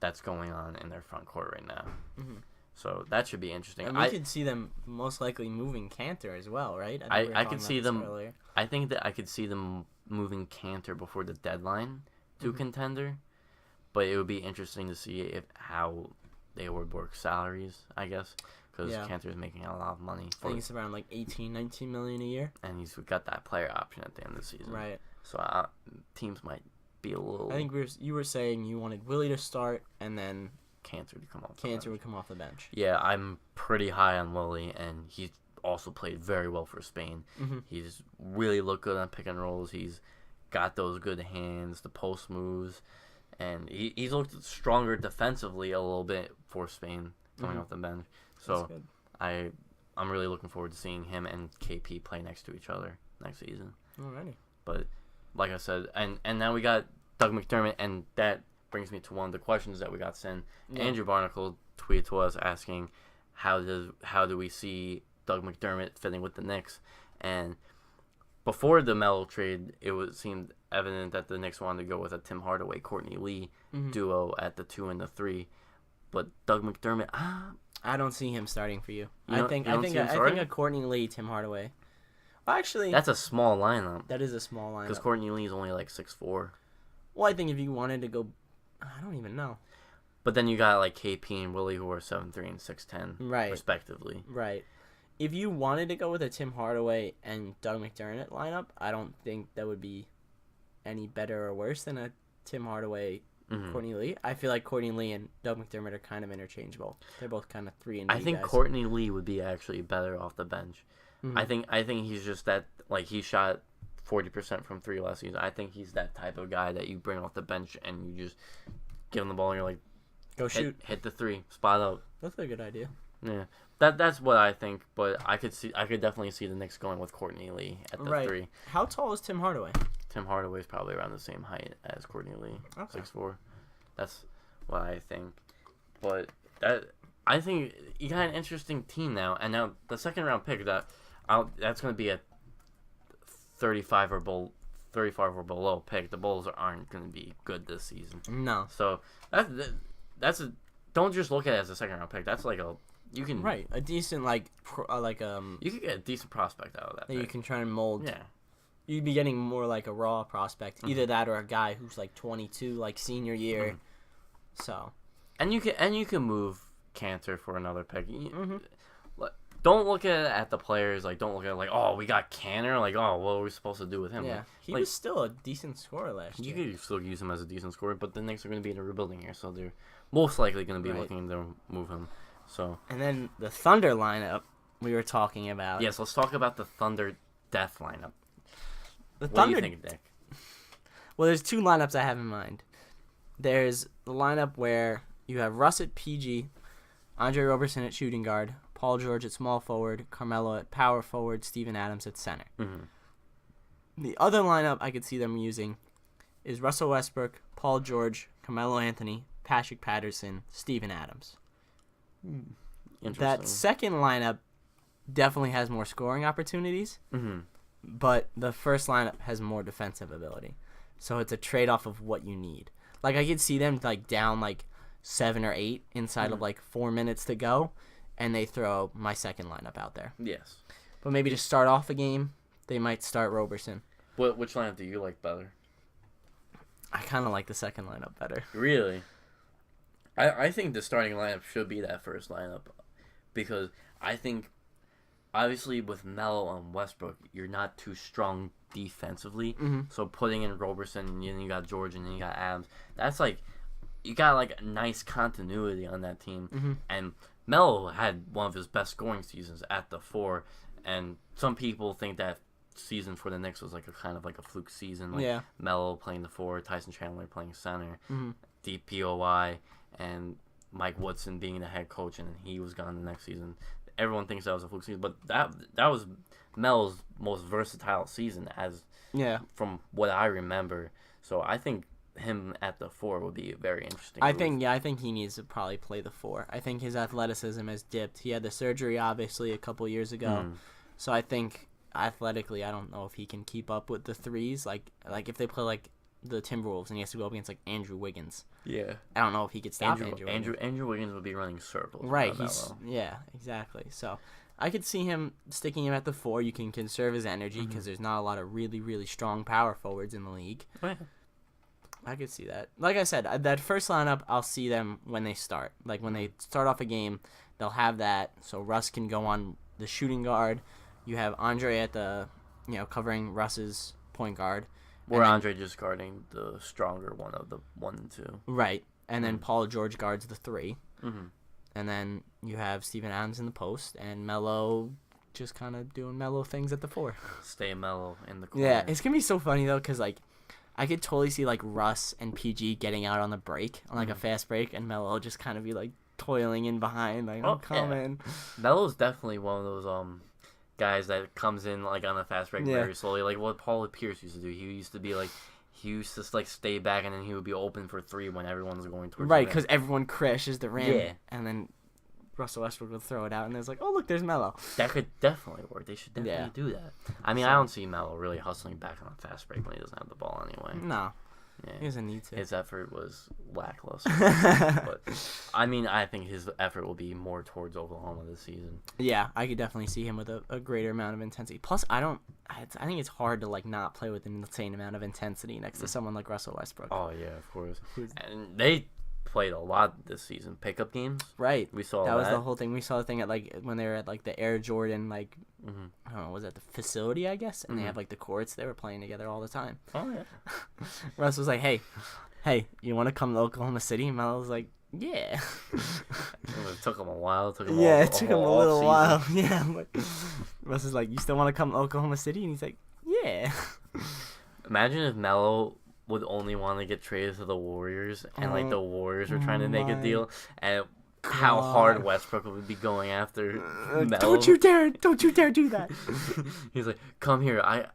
that's going on in their front court right now. So that should be interesting.
And we could see them most likely moving Kanter as well, right?
I could see them earlier. I think that I could see them moving Kanter before the deadline to contender, but it would be interesting to see how they would work salaries, I guess, because Kanter is making a lot of money.
I think it's around like 18-19 million a year,
and he's got that player option at the end of the season.
Right.
So teams might be a little.
I think you were saying you wanted Willie to start, and then
Kanter to come off.
Kanter would come off the bench.
Yeah, I'm pretty high on Willie, and he's also played very well for Spain. He's really looked good on pick and rolls. He's got those good hands, the post moves, and he's looked stronger defensively a little bit for Spain coming off the bench. So I'm really looking forward to seeing him and KP play next to each other next season.
Alrighty.
But like I said, and now we got Doug McDermott, and that brings me to one of the questions that we got sent. Andrew Barnacle tweeted to us asking, how do we see Doug McDermott fitting with the Knicks? And before the Melo trade, it seemed evident that the Knicks wanted to go with a Tim Hardaway, Courtney Lee duo at the 2 and the 3. But Doug McDermott,
I don't see him starting for you. I think a Courtney Lee, Tim Hardaway. Actually,
that's a small lineup.
That is a small lineup.
Because Courtney Lee is only like 6'4".
Well, I think if you wanted to go, I don't even know.
But then you got like KP and Willie who are 7'3" and 6'10", respectively.
Right. If you wanted to go with a Tim Hardaway and Doug McDermott lineup, I don't think that would be any better or worse than a Tim Hardaway, Courtney Lee. I feel like Courtney Lee and Doug McDermott are kind of interchangeable. They're both kind of 3 and D
I think
guys.
Courtney Lee would be actually better off the bench. I think he's just that, like, he shot 40% from 3 last season. I think he's that type of guy that you bring off the bench and you just give him the ball and you're like,
go shoot,
hit the 3, spot up.
That's a good idea.
Yeah, that's what I think. But I could definitely see the Knicks going with Courtney Lee at the 3.
How tall is Tim Hardaway?
Tim Hardaway is probably around the same height as Courtney Lee, 6'4". That's what I think. But I think you got an interesting team now, and now the second round pick that's going to be a 35 or below pick. The Bulls aren't going to be good this season.
No.
So don't just look at it as a second round pick. That's like a
decent
you could get a decent prospect out of that.
You can try and mold.
Yeah.
You'd be getting more like a raw prospect, either that or a guy who's like 22, like senior year. So. And you
can move Kanter for another pick. Don't look at the players, like, don't look at it like, oh, we got Kanter, like, oh, what are we supposed to do with him?
Yeah, he was still a decent scorer last year.
You could still use him as a decent scorer, but the Knicks are going to be in a rebuilding year, so they're most likely going to be looking to move him. So.
And then the Thunder lineup we were talking about.
Yes, let's talk about the Thunder death lineup. What do you think, Dick?
Well, there's 2 lineups I have in mind. There's the lineup where you have Russ at PG, Andre Roberson at shooting guard, Paul George at small forward, Carmelo at power forward, Steven Adams at center. The other lineup I could see them using is Russell Westbrook, Paul George, Carmelo Anthony, Patrick Patterson, Steven Adams. That second lineup definitely has more scoring opportunities, but the first lineup has more defensive ability. So it's a trade-off of what you need. Like, I could see them like down like 7 or 8 inside of like 4 minutes to go, and they throw my second lineup out there.
Yes.
But maybe to start off a game, they might start Roberson.
Which lineup do you like better?
I kind of like the second lineup better.
Really? I think the starting lineup should be that first lineup because I think obviously with Melo and Westbrook, you're not too strong defensively.
Mm-hmm.
So putting in Roberson, and then you got George, and then you got Adams. That's like you got like a nice continuity on that team.
Mm-hmm.
And Melo had one of his best scoring seasons at the 4, and some people think that season for the Knicks was like a kind of like a fluke season. Like Melo playing the 4, Tyson Chandler playing center, DPOY, and Mike Woodson being the head coach, and he was gone the next season. Everyone thinks that was a fluke season, but that was Melo's most versatile season from what I remember. So I think him at the 4 would be very interesting.
I think he needs to probably play the 4. I think his athleticism has dipped. He had the surgery obviously a couple years ago, so I think athletically, I don't know if he can keep up with the 3s. Like if they play like the Timberwolves and he has to go up against like Andrew Wiggins.
Yeah.
I don't know if he could stop
Andrew Wiggins would be running circles.
Right. Exactly. So I could see him sticking him at the 4. You can conserve his energy because there's not a lot of really, really strong power forwards in the league.
Oh, yeah.
I could see that. Like I said, that first lineup, I'll see them when they start. Like when they start off a game, they'll have that. So Russ can go on the shooting guard. You have Andre at the, covering Russ's point guard.
Or Andre just guarding the stronger one of the 1 and 2.
Right. And then Paul George guards the 3. Mm-hmm. And then you have Steven Adams in the post, and Melo just kind of doing Melo things at the 4.
Stay Melo in the corner.
Yeah, it's going to be so funny, though, because, like, I could totally see, like, Russ and PG getting out on the break, on, like, a fast break, and Melo just kind of be, like, toiling in behind, like, I'm coming.
Yeah. Melo's definitely one of those guys that comes in, like, on a fast break very slowly, like what Paul Pierce used to do. He used to, like, stay back, and then he would be open for 3 when everyone's going towards
right, because everyone crashes the rim.
Yeah.
And then Russell Westbrook would throw it out, and it's like, oh, look, there's Melo.
That could definitely work. They should definitely do that. I mean, I don't see Melo really hustling back on a fast break when he doesn't have the ball anyway.
No.
Yeah.
He doesn't need to.
His effort was lackluster. But, I mean, I think his effort will be more towards Oklahoma this season.
Yeah, I could definitely see him with a greater amount of intensity. Plus, I think it's hard to, like, not play with an insane amount of intensity next to someone like Russell Westbrook.
Oh, yeah, of course. And they played a lot this season. Pickup games.
Right.
We saw
that. That was the whole thing. We saw the thing at, like, when they were at, like, the Air Jordan, like, I don't know, was that the facility, I guess? And they have, like, the courts. They were playing together all the time.
Oh, yeah.
Russ was like, hey, you want to come to Oklahoma City? And Melo was like, yeah.
It took him a while.
It took him a little while. Yeah. Like, Russ is like, you still want to come to Oklahoma City? And he's like, yeah.
Imagine if Melo would only want to get traded to the Warriors, and like the Warriors were trying to make a deal, and how hard Westbrook would be going after Melo.
Don't you dare do that.
He's like, come here, I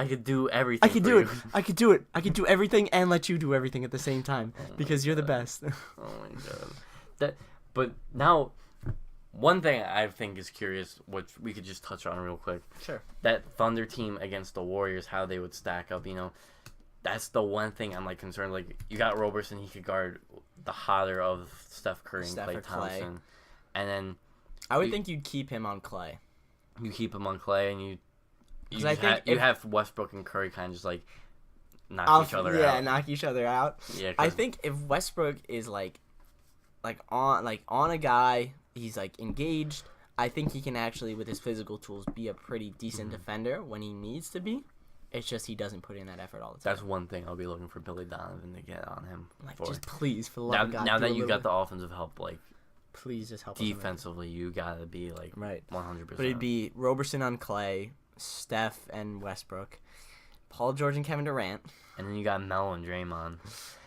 could do everything.
I could do it. I could do everything and let you do everything at the same time because you're the best.
Oh my god. But now, one thing I think is curious, which we could just touch on real quick.
Sure.
That Thunder team against the Warriors, how they would stack up, That's the one thing I'm, like, concerned. Like, you got Roberson, he could guard the hotter of Steph Curry and Klay Thompson. And then
I would think you'd keep him on Klay.
You keep him on Klay, and you have Westbrook and Curry kind of just, like, knock each other out.
Yeah, knock each other out.
Yeah,
I think if Westbrook is, like on a guy, he's, like, engaged, I think he can actually, with his physical tools, be a pretty decent defender when he needs to be. It's just he doesn't put in that effort all the time.
That's one thing I'll be looking for Billy Donovan to get on him.
Like, just please, for the love of God.
Now that you got the offensive help, like,
please just help
defensively, you gotta be, like,
right.
100%.
But it'd be Roberson on Klay, Steph and Westbrook, Paul George and Kevin Durant.
And then you got Melo and Draymond.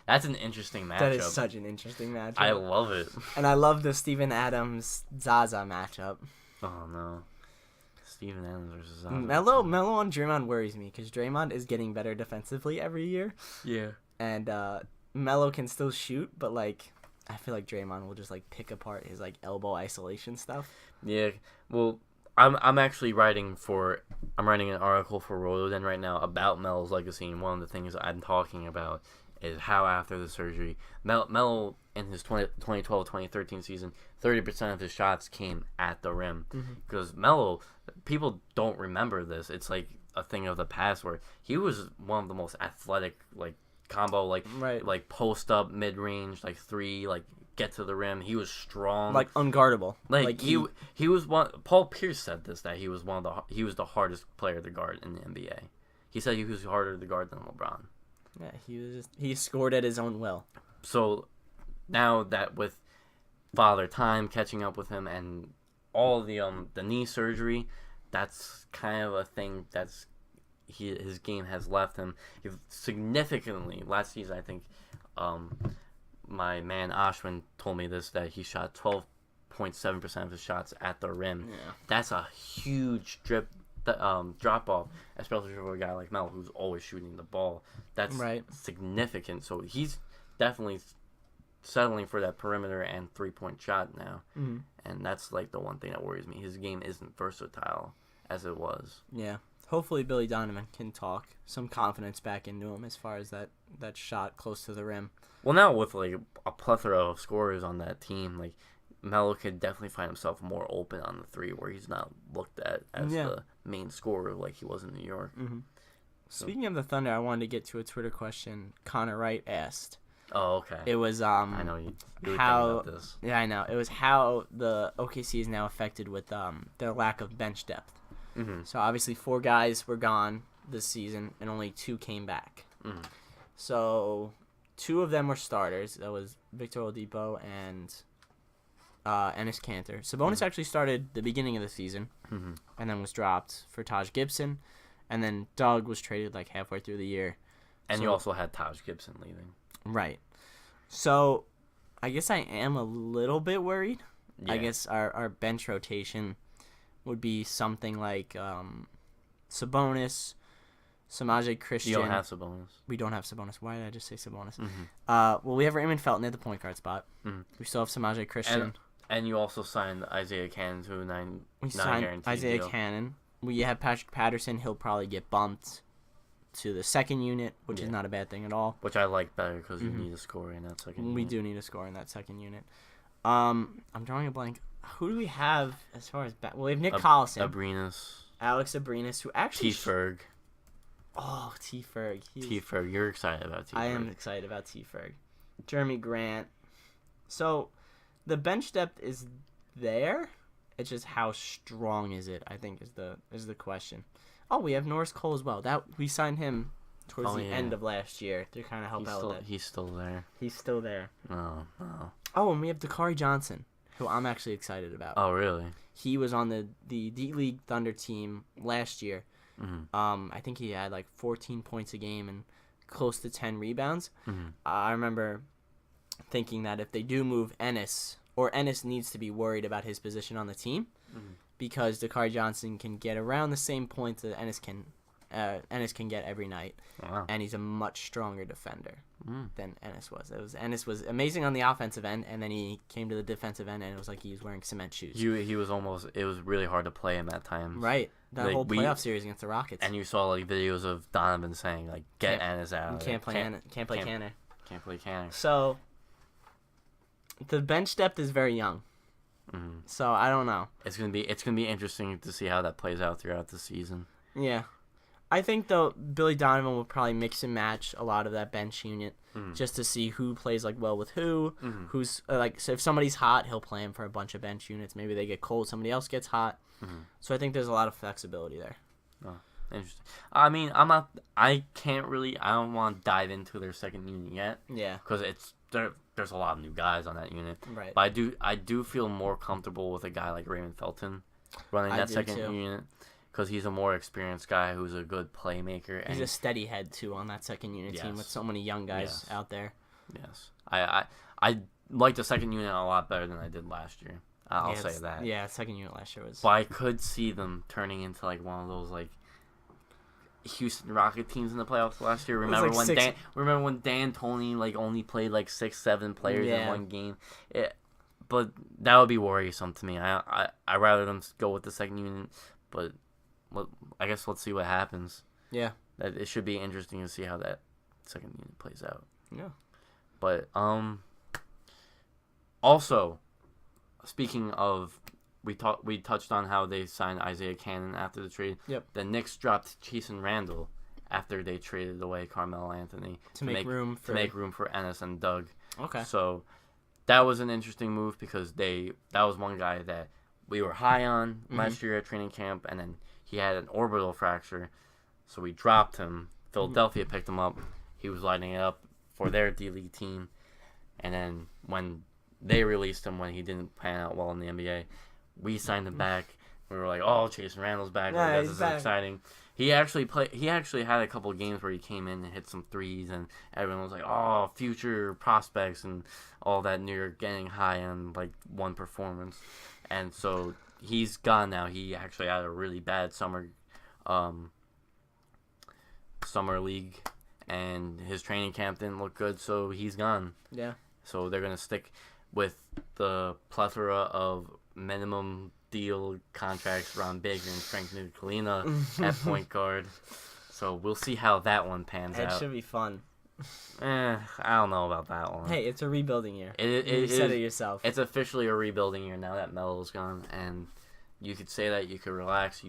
That's an interesting matchup.
That is such an interesting matchup.
I love it.
And I love the Steven Adams-Zaza matchup.
Oh, no. Steven Adams versus Zaza.
Melo on Draymond worries me because Draymond is getting better defensively every year.
Yeah.
And Melo can still shoot, but, like, I feel like Draymond will just, like, pick apart his, like, elbow isolation stuff.
Yeah. Well, I'm actually writing an article for RotoDen right now about Melo's legacy, and one of the things I'm talking about is how after the surgery, Melo in his 2012-2013 season, 30% of his shots came at the rim. Because Melo, people don't remember this. It's like a thing of the past where he was one of the most athletic, like, combo, like,
right.
like post up, mid range, like 3, like get to the rim. He was strong,
like unguardable.
Like he was one. Paul Pierce said this, that he was the hardest player to guard in the NBA. He said he was harder to guard than LeBron.
Yeah, he scored at his own will.
So now that with Father Time catching up with him and all the knee surgery, that's kind of a thing his game has left him. He significantly last season, I think. My man Ashwin told me this, that he shot 12.7% of his shots at the rim. Yeah. That's a huge drop off, especially for a guy like Melo who's always shooting the ball. That's significant. So he's definitely settling for that perimeter and 3-point shot now. Mm-hmm. And that's like the one thing that worries me. His game isn't versatile as it was.
Yeah. Hopefully Billy Donovan can talk some confidence back into him as far as that shot close to the rim.
Well, now with like a plethora of scorers on that team, like Melo could definitely find himself more open on the three, where he's not looked at as the main scorer like he was in New York. Mm-hmm. So. Speaking
of the Thunder, I wanted to get to a Twitter question Connor Wright asked.
Oh, okay.
It was
I know you were
how
thinking about this.
Yeah, I know. It was how the OKC is now affected with their lack of bench depth. Mm-hmm. So obviously 4 guys were gone this season and only 2 came back. Mm-hmm. So 2 of them were starters. That was Victor Oladipo and Enes Kanter. Sabonis actually started the beginning of the season and then was dropped for Taj Gibson. And then Doug was traded like halfway through the year.
And you also had Taj Gibson leaving.
Right. So I guess I am a little bit worried. Yeah. I guess our bench rotation would be something like Sabonis, Samaje Christian.
You don't have Sabonis.
We don't have Sabonis. Why did I just say Sabonis? Mm-hmm. Well, we have Raymond Felton at the point guard spot. Mm-hmm. We still have Samaje Christian.
And you also signed Isaiah Cannon to a nine guaranteed
Isaiah
deal.
Cannon. We have Patrick Patterson. He'll probably get bumped to the second unit, which is not a bad thing at all.
Which I like better because you need a scorer in that second unit.
We do need a scorer in that second unit. I'm drawing a blank. Who do we have as far as well, we have Nick Collison. Alex Abrinas, who actually...
T-Ferg.
Oh, T-Ferg.
T-Ferg. You're excited about T-Ferg.
I am excited about T-Ferg. Jeremy Grant. So, the bench depth is there. It's just how strong is it, I think, is the question. Oh, we have Norris Cole as well. We signed him towards the end of last year to kind of help out with that.
He's still there.
He's still there.
Oh.
Oh, and we have Dakari Johnson, who I'm actually excited about.
Oh, really?
He was on the D-League Thunder team last year. Mm-hmm. I think he had like 14 points a game and close to 10 rebounds. Mm-hmm. I remember thinking that if they do move Ennis, or Ennis needs to be worried about his position on the team, because Dakari Johnson can get around the same points that Ennis can get every night. Wow. And he's a much stronger defender than Ennis was. Ennis was amazing on the offensive end, and then he came to the defensive end, and it was like he was wearing cement shoes.
He was almost. It was really hard to play him at times.
Right. That whole playoff series against the Rockets.
And you saw like videos of Donovan saying like, "Get Ennis out."
Can't play Kanter.
Can't play Kanter.
So the bench depth is very young. Mm-hmm. So I don't know.
It's gonna be interesting to see how that plays out throughout the season.
Yeah. I think, though, Billy Donovan will probably mix and match a lot of that bench unit just to see who plays like well with who. Mm-hmm. Who's so if somebody's hot, he'll play him for a bunch of bench units. Maybe they get cold, somebody else gets hot. Mm-hmm. So I think there's a lot of flexibility there.
Oh, interesting. I mean, I don't want to dive into their second unit yet. Yeah. Because there's a lot of new guys on that unit. Right. But I do feel more comfortable with a guy like Raymond Felton running that second unit. Because he's a more experienced guy who's a good playmaker.
He's a steady head, too, on that second unit team with so many young guys out there.
Yes. I like the second unit a lot better than I did last year. I'll say that.
Yeah, second unit last year was...
But I could see them turning into like one of those like Houston Rocket teams in the playoffs last year. Remember when D'Antoni like only played like 6-7 players in one game? But that would be worrisome to me. I rather them go with the second unit, but... I guess let's see what happens. Yeah. It should be interesting to see how that second unit plays out. Yeah. But also, speaking of, we touched on how they signed Isaiah Cannon after the trade. Yep. The Knicks dropped Jason Randle after they traded away Carmelo Anthony
to make room for
Ennis and Doug.
Okay.
So that was an interesting move because that was one guy that we were high on last year at training camp, and then he had an orbital fracture, so we dropped him. Philadelphia picked him up. He was lighting it up for their D-League team, and then when they released him when he didn't pan out well in the NBA, we signed him back. We were like, "Oh, Jason Randall's back!
Yeah,
this is exciting." He actually had a couple of games where he came in and hit some threes, and everyone was like, "Oh, future prospects," and all that. And you're getting high on like one performance, and so he's gone now. He actually had a really bad summer league, and his training camp didn't look good, so he's gone.
Yeah.
So they're gonna stick with the plethora of minimum deal contracts, Ron Bigger and Frank Ntilikina at point guard. So we'll see how that one pans out.
It should be fun.
I don't know about that one.
Hey, it's a rebuilding year.
You
said it yourself.
It's officially a rebuilding year now that Melo's gone, and you could say that, you could relax.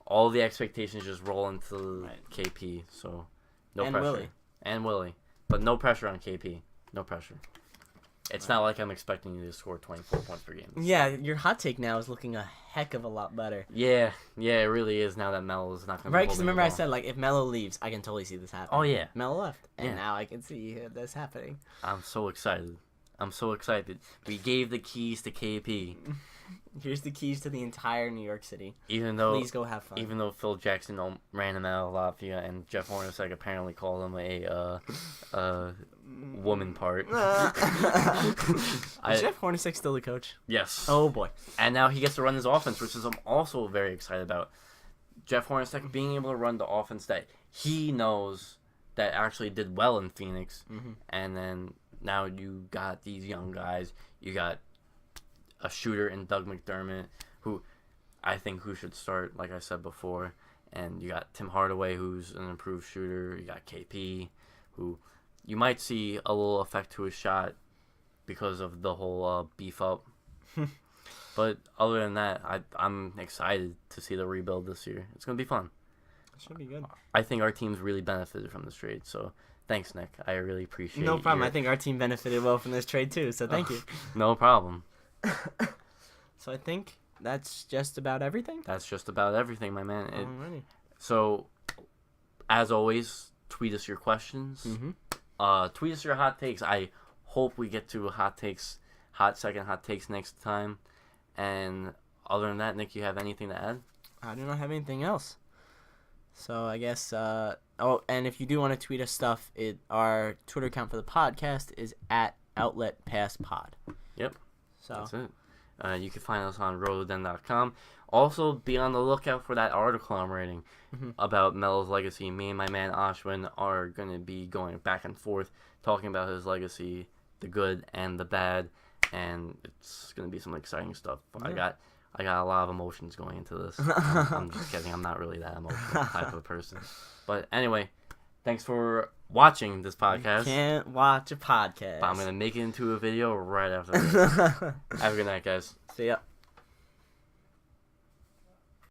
All the expectations just roll into KP, so no pressure. And Willie. But no pressure on KP. No pressure. It's not like I'm expecting you to score 24 points per game.
Yeah, your hot take now is looking a heck of a lot better.
Yeah, it really is now that Melo is not going to be
right, because remember I said, like, if Melo leaves, I can totally see this happening.
Oh, yeah.
Melo left, and now I can see this happening.
I'm so excited. We gave the keys to KP.
Here's the keys to the entire New York City.
Please
go have fun.
Even though Phil Jackson ran him out of Latvia, and Jeff Hornacek apparently called him a woman part.
Is Jeff Hornacek still the coach?
Yes.
Oh boy.
And now he gets to run his offense, which is I'm also very excited about. Jeff Hornacek being able to run the offense that he knows that actually did well in Phoenix, and then now you got these young guys. You got a shooter in Doug McDermott, who should start, like I said before. And you got Tim Hardaway, who's an improved shooter. You got KP, who you might see a little effect to his shot because of the whole beef up. But other than that, I'm excited to see the rebuild this year. It's going to be fun.
It should be good.
I think our team's really benefited from this trade, so thanks, Nick. I really appreciate it.
No problem. I think our team benefited well from this trade, too, so thank you.
No problem.
So I think that's just about everything?
That's just about everything, my man.
Alrighty.
So, as always, tweet us your questions. Tweet us your hot takes. I hope we get to hot second hot takes next time. And other than that, Nick, you have anything to add?
I do not have anything else. So I guess, and if you do want to tweet us stuff, our Twitter account for the podcast is @OutletPassPod.
Yep.
So
that's it. You can find us on rhododendron.com. Also, be on the lookout for that article I'm writing about Melo's legacy. Me and my man Ashwin are going to be going back and forth talking about his legacy, the good and the bad, and it's going to be some exciting stuff. Yeah. I got a lot of emotions going into this. I'm just kidding. I'm not really that emotional type of a person. But anyway, thanks for watching this podcast.
You can't watch a podcast.
But I'm going to make it into a video right after this. Have a good night, guys.
See ya.